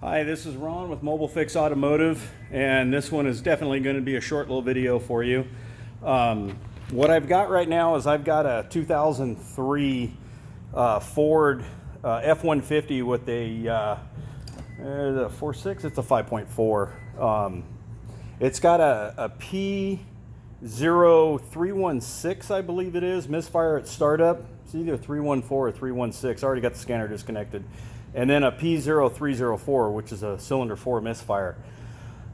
Hi, this is Ron with Mobile Fix Automotive, and this one is definitely going to be a short little video for you. What I've got right now is I've got a 2003 Ford F-150 with a 4.6, it's a 5.4. It's got a P0316, I believe it is, misfire at startup. It's either 314 or 316. I already got the scanner disconnected. And then a P0304, which is a cylinder 4 misfire.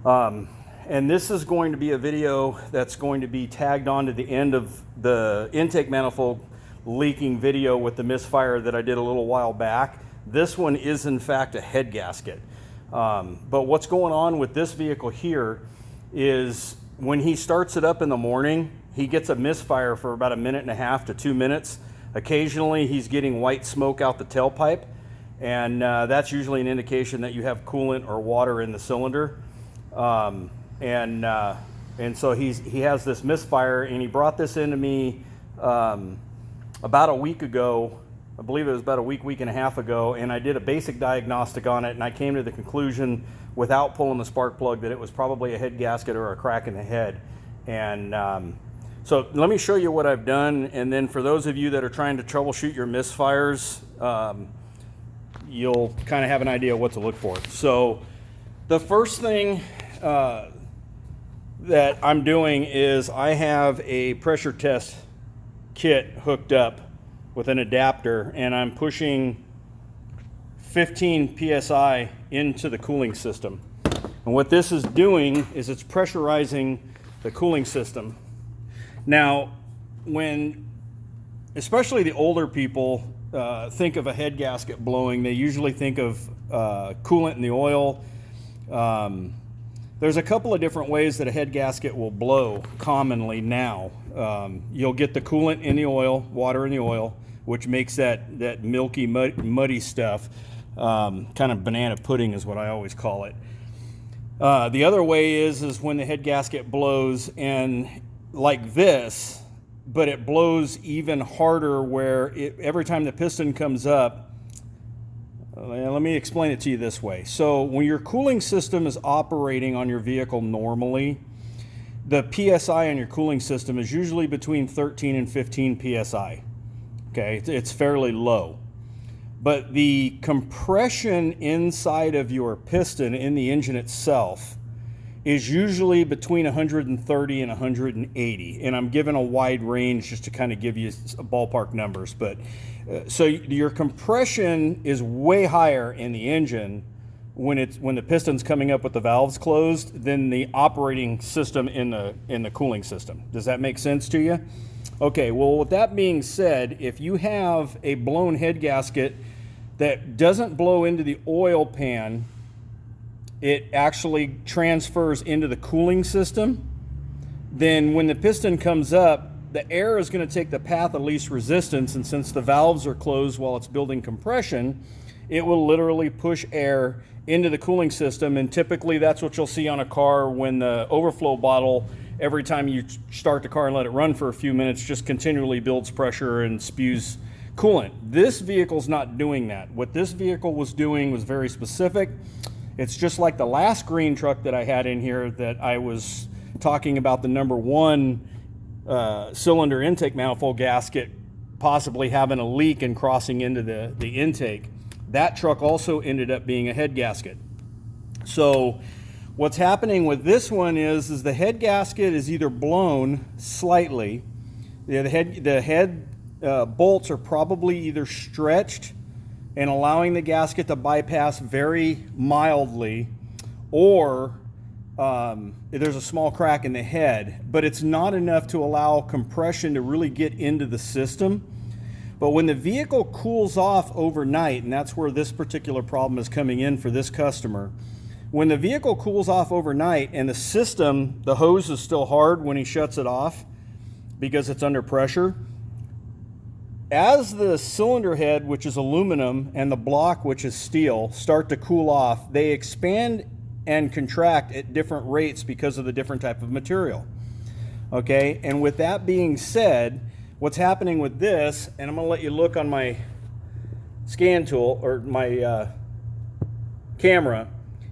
And this is going to be a video that's going to be tagged on to the end of the intake manifold leaking video with the misfire that I did a little while back. This one is in fact a head gasket. But what's going on with this vehicle here is when he starts it up in the morning, he gets a misfire for about 1.5 to 2 minutes. Occasionally he's getting white smoke out the tailpipe. And that's usually an indication that you have coolant or water in the cylinder. And so he has this misfire, and he brought this into me about a week ago. I believe it was about a week and a half ago, and I did a basic diagnostic on it, and I came to the conclusion without pulling the spark plug that it was probably a head gasket or a crack in the head. And so let me show you what I've done, and then for those of you that are trying to troubleshoot your misfires, you'll kind of have an idea what to look for. So the first thing that I'm doing is I have a pressure test kit hooked up with an adapter, and I'm pushing 15 psi into the cooling system. And what this is doing is it's pressurizing the cooling system. Now, when especially the older people think of a head gasket blowing, they usually think of coolant in the oil. There's a couple of different ways that a head gasket will blow commonly now. You'll get the coolant in the oil, water in the oil, which makes that milky, muddy stuff, kind of banana pudding is what I always call it. The other way is when the head gasket blows and like this, but it blows even harder where every time the piston comes up, let me explain it to you this way. So when your cooling system is operating on your vehicle normally, the PSI on your cooling system is usually between 13 and 15 PSI. Okay, it's fairly low. But the compression inside of your piston in the engine itself is usually between 130 and 180, and I'm given a wide range just to kind of give you ballpark numbers. But so your compression is way higher in the engine when the piston's coming up with the valves closed than the operating system in the cooling system. Does that make sense to you? Okay, well, with that being said, if you have a blown head gasket that doesn't blow into the oil pan, it actually transfers into the cooling system, then when the piston comes up, the air is going to take the path of least resistance, and since the valves are closed while it's building compression, it will literally push air into the cooling system. And typically that's what you'll see on a car when the overflow bottle, every time you start the car and let it run for a few minutes, just continually builds pressure and spews coolant. This vehicle's not doing that. What this vehicle was doing was very specific. It's just like the last green truck that I had in here that I was talking about, the number 1 cylinder intake manifold gasket possibly having a leak and crossing into the intake. That truck also ended up being a head gasket. So what's happening with this one is the head gasket is either blown slightly, the head bolts are probably either stretched and allowing the gasket to bypass very mildly, or there's a small crack in the head, but it's not enough to allow compression to really get into the system. But when the vehicle cools off overnight, and that's where this particular problem is coming in for this customer, when the vehicle cools off overnight and the system, the hose is still hard when he shuts it off because it's under pressure, as the cylinder head, which is aluminum, and the block, which is steel, start to cool off, they expand and contract at different rates because of the different type of material. Okay, and with that being said, what's happening with this, and I'm going to let you look on my scan tool or my camera,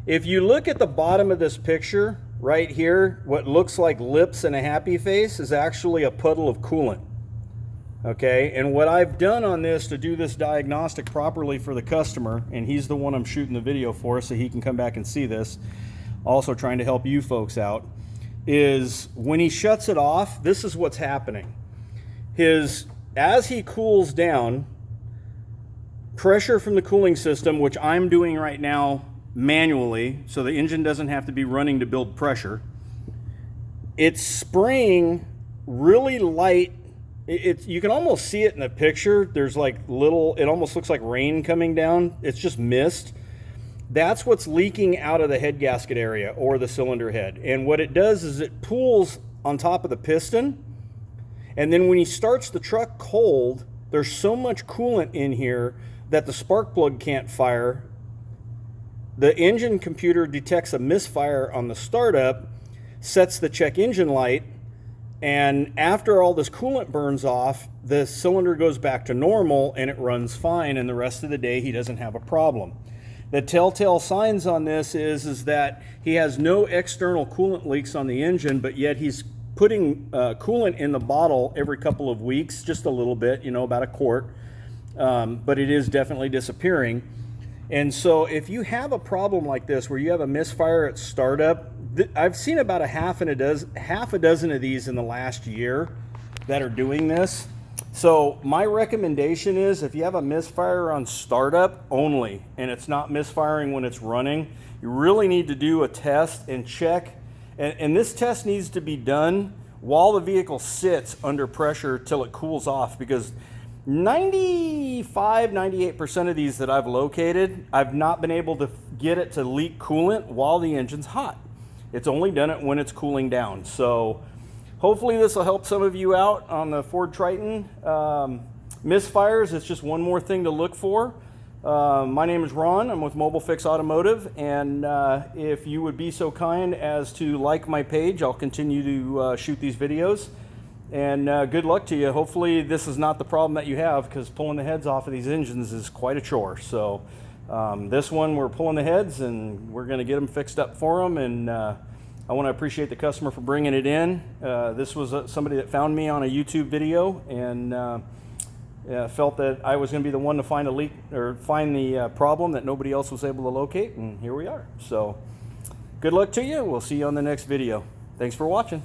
If you look at the bottom of this picture right here, what looks like lips and a happy face is actually a puddle of coolant. Okay, and what I've done on this to do this diagnostic properly for the customer, and he's the one I'm shooting the video for so he can come back and see this, also trying to help you folks out, is when he shuts it off, this is what's happening. As he cools down, pressure from the cooling system, which I'm doing right now manually, so the engine doesn't have to be running to build pressure, it's spraying really light. You can almost see it in the picture. There's like it almost looks like rain coming down. It's just mist. That's what's leaking out of the head gasket area or the cylinder head. And what it does is it pools on top of the piston. And then when he starts the truck cold, there's so much coolant in here that the spark plug can't fire. The engine computer detects a misfire on the startup, sets the check engine light, and after all this coolant burns off, the cylinder goes back to normal and it runs fine, and the rest of the day he doesn't have a problem. The telltale signs on this is that he has no external coolant leaks on the engine, but yet he's putting coolant in the bottle every couple of weeks, just a little bit, about a quart, but it is definitely disappearing. And so if you have a problem like this where you have a misfire at startup, I've seen about half a dozen of these in the last year that are doing this. So my recommendation is if you have a misfire on startup only and it's not misfiring when it's running, you really need to do a test and check. And this test needs to be done while the vehicle sits under pressure till it cools off, because 98% of these that I've located, I've not been able to get it to leak coolant while the engine's hot. It's only done it when it's cooling down. So hopefully this will help some of you out on the Ford Triton. Misfires, it's just one more thing to look for. My name is Ron. I'm with Mobile Fix Automotive, and if you would be so kind as to like my page, I'll continue to shoot these videos. And good luck to you. Hopefully this is not the problem that you have, because pulling the heads off of these engines is quite a chore. So this one, we're pulling the heads and we're going to get them fixed up for them. And I want to appreciate the customer for bringing it in. This was somebody that found me on a YouTube video and felt that I was going to be the one to find a leak or find the problem that nobody else was able to locate. And here we are. So good luck to you. We'll see you on the next video. Thanks for watching.